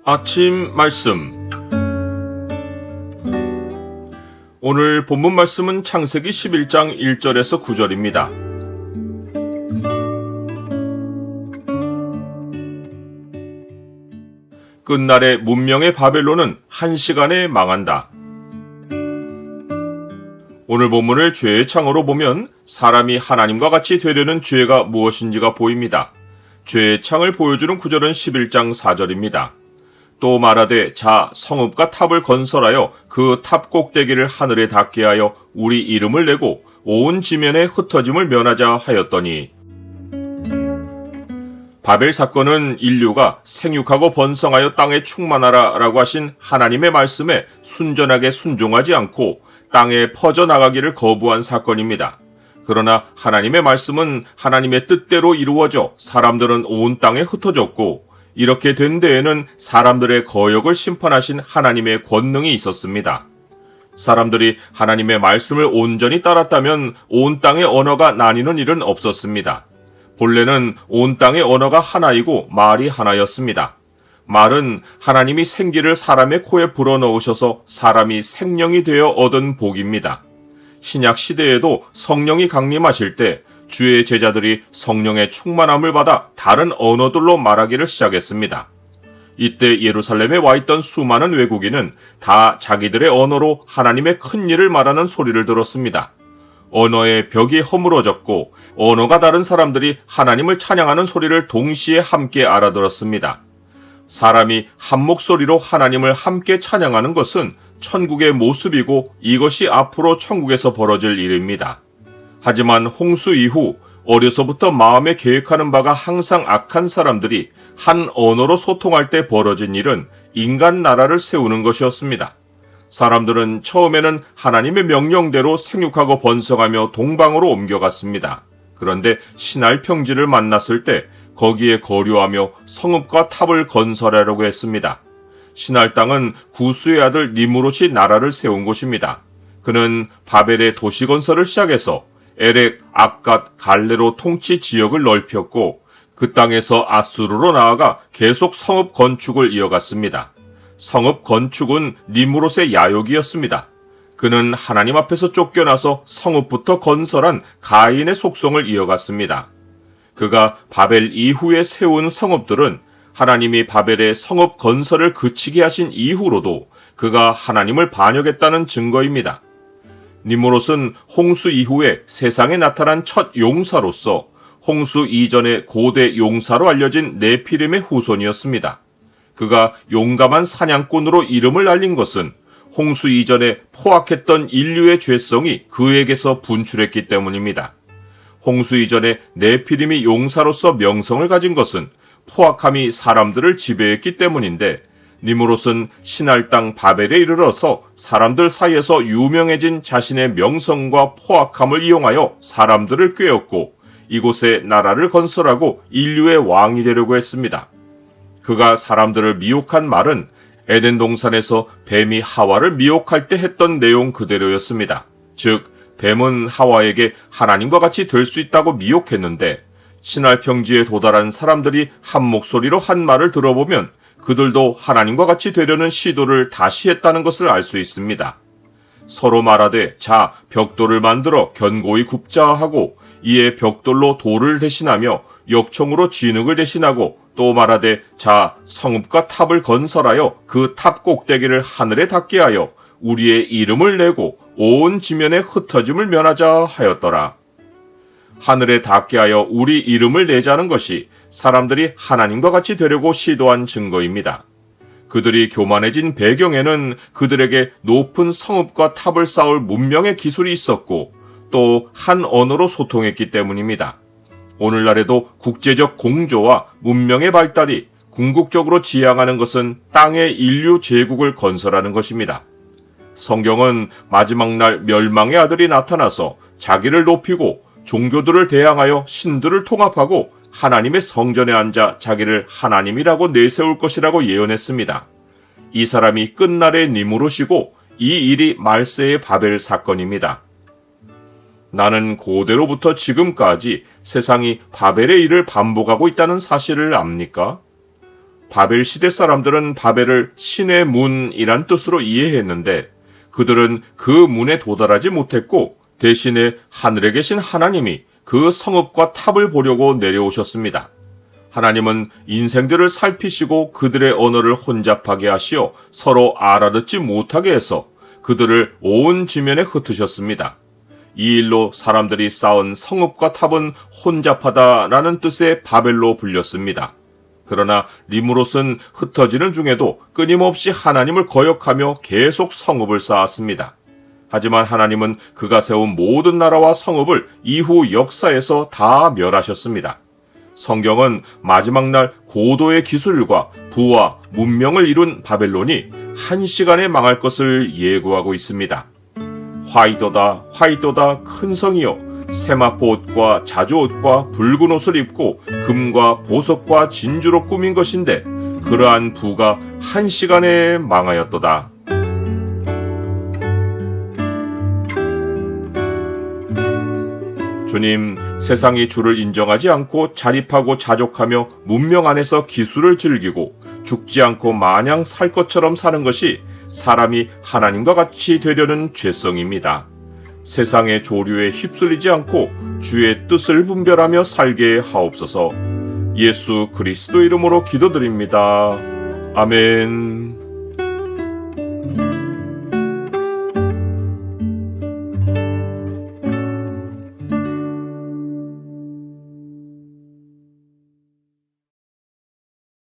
아침 말씀. 오늘 본문 말씀은 창세기 11장 1절에서 9절입니다. 끝날에 문명의 바벨론은 1시간에 망한다. 오늘 본문을 죄의 창으로 보면 사람이 하나님과 같이 되려는 죄가 무엇인지가 보입니다. 죄의 창을 보여주는 구절은 11장 4절입니다. 또 말하되 자 성읍과 탑을 건설하여 그 탑 꼭대기를 하늘에 닿게 하여 우리 이름을 내고 온 지면에 흩어짐을 면하자 하였더니, 바벨 사건은 인류가 생육하고 번성하여 땅에 충만하라 라고 하신 하나님의 말씀에 순전하게 순종하지 않고 땅에 퍼져나가기를 거부한 사건입니다. 그러나 하나님의 말씀은 하나님의 뜻대로 이루어져 사람들은 온 땅에 흩어졌고, 이렇게 된 데에는 사람들의 거역을 심판하신 하나님의 권능이 있었습니다. 사람들이 하나님의 말씀을 온전히 따랐다면 온 땅의 언어가 나뉘는 일은 없었습니다. 본래는 온 땅의 언어가 하나이고 말이 하나였습니다. 말은 하나님이 생기를 사람의 코에 불어넣으셔서 사람이 생명이 되어 얻은 복입니다. 신약 시대에도 성령이 강림하실 때 주의 제자들이 성령의 충만함을 받아 다른 언어들로 말하기를 시작했습니다. 이때 예루살렘에 와 있던 수많은 외국인은 다 자기들의 언어로 하나님의 큰 일을 말하는 소리를 들었습니다. 언어의 벽이 허물어졌고 언어가 다른 사람들이 하나님을 찬양하는 소리를 동시에 함께 알아들었습니다. 사람이 한 목소리로 하나님을 함께 찬양하는 것은 천국의 모습이고 이것이 앞으로 천국에서 벌어질 일입니다. 하지만 홍수 이후 어려서부터 마음에 계획하는 바가 항상 악한 사람들이 한 언어로 소통할 때 벌어진 일은 인간 나라를 세우는 것이었습니다. 사람들은 처음에는 하나님의 명령대로 생육하고 번성하며 동방으로 옮겨갔습니다. 그런데 신할 평지를 만났을 때 거기에 거류하며 성읍과 탑을 건설하려고 했습니다. 신할 땅은 구스의 아들 니므롯이 나라를 세운 곳입니다. 그는 바벨의 도시 건설을 시작해서 에렉, 악갓, 갈레로 통치 지역을 넓혔고 그 땅에서 아수르로 나아가 계속 성읍 건축을 이어갔습니다. 성읍 건축은 니므롯의 야욕이었습니다. 그는 하나님 앞에서 쫓겨나서 성읍부터 건설한 가인의 속성을 이어갔습니다. 그가 바벨 이후에 세운 성읍들은 하나님이 바벨의 성읍 건설을 그치게 하신 이후로도 그가 하나님을 반역했다는 증거입니다. 니므롯은 홍수 이후에 세상에 나타난 첫 용사로서 홍수 이전의 고대 용사로 알려진 네피림의 후손이었습니다. 그가 용감한 사냥꾼으로 이름을 알린 것은 홍수 이전에 포악했던 인류의 죄성이 그에게서 분출했기 때문입니다. 홍수 이전에 네피림이 용사로서 명성을 가진 것은 포악함이 사람들을 지배했기 때문인데, 니므롯은 신할 땅 바벨에 이르러서 사람들 사이에서 유명해진 자신의 명성과 포악함을 이용하여 사람들을 꾀었고 이곳에 나라를 건설하고 인류의 왕이 되려고 했습니다. 그가 사람들을 미혹한 말은 에덴 동산에서 뱀이 하와를 미혹할 때 했던 내용 그대로였습니다. 즉, 뱀은 하와에게 하나님과 같이 될 수 있다고 미혹했는데 신할 평지에 도달한 사람들이 한 목소리로 한 말을 들어보면 그들도 하나님과 같이 되려는 시도를 다시 했다는 것을 알 수 있습니다. 서로 말하되 자 벽돌을 만들어 견고히 굽자 하고 이에 벽돌로 돌을 대신하며 역청으로 진흙을 대신하고 또 말하되 자 성읍과 탑을 건설하여 그 탑 꼭대기를 하늘에 닿게 하여 우리의 이름을 내고 온 지면에 흩어짐을 면하자 하였더라. 하늘에 닿게 하여 우리 이름을 내자는 것이 사람들이 하나님과 같이 되려고 시도한 증거입니다. 그들이 교만해진 배경에는 그들에게 높은 성읍과 탑을 쌓을 문명의 기술이 있었고 또 한 언어로 소통했기 때문입니다. 오늘날에도 국제적 공조와 문명의 발달이 궁극적으로 지향하는 것은 땅의 인류 제국을 건설하는 것입니다. 성경은 마지막 날 멸망의 아들이 나타나서 자기를 높이고 종교들을 대항하여 신들을 통합하고 하나님의 성전에 앉아 자기를 하나님이라고 내세울 것이라고 예언했습니다. 이 사람이 끝날의 니무롯이고 이 일이 말세의 바벨 사건입니다. 나는 고대로부터 지금까지 세상이 바벨의 일을 반복하고 있다는 사실을 압니까? 바벨 시대 사람들은 바벨을 신의 문이란 뜻으로 이해했는데 그들은 그 문에 도달하지 못했고 대신에 하늘에 계신 하나님이 그 성읍과 탑을 보려고 내려오셨습니다. 하나님은 인생들을 살피시고 그들의 언어를 혼잡하게 하시어 서로 알아듣지 못하게 해서 그들을 온 지면에 흩으셨습니다. 이 일로 사람들이 쌓은 성읍과 탑은 혼잡하다라는 뜻의 바벨로 불렸습니다. 그러나 니무롯은 흩어지는 중에도 끊임없이 하나님을 거역하며 계속 성읍을 쌓았습니다. 하지만 하나님은 그가 세운 모든 나라와 성읍을 이후 역사에서 다 멸하셨습니다. 성경은 마지막 날 고도의 기술과 부와 문명을 이룬 바벨론이 한시간에 망할 것을 예고하고 있습니다. 화이도다 화이도다 큰 성이여 세마포 옷과 자주 옷과 붉은 옷을 입고 금과 보석과 진주로 꾸민 것인데 그러한 부가 한시간에 망하였도다. 주님, 세상이 주를 인정하지 않고 자립하고 자족하며 문명 안에서 기술을 즐기고 죽지 않고 마냥 살 것처럼 사는 것이 사람이 하나님과 같이 되려는 죄성입니다. 세상의 조류에 휩쓸리지 않고 주의 뜻을 분별하며 살게 하옵소서. 예수 그리스도 이름으로 기도드립니다. 아멘.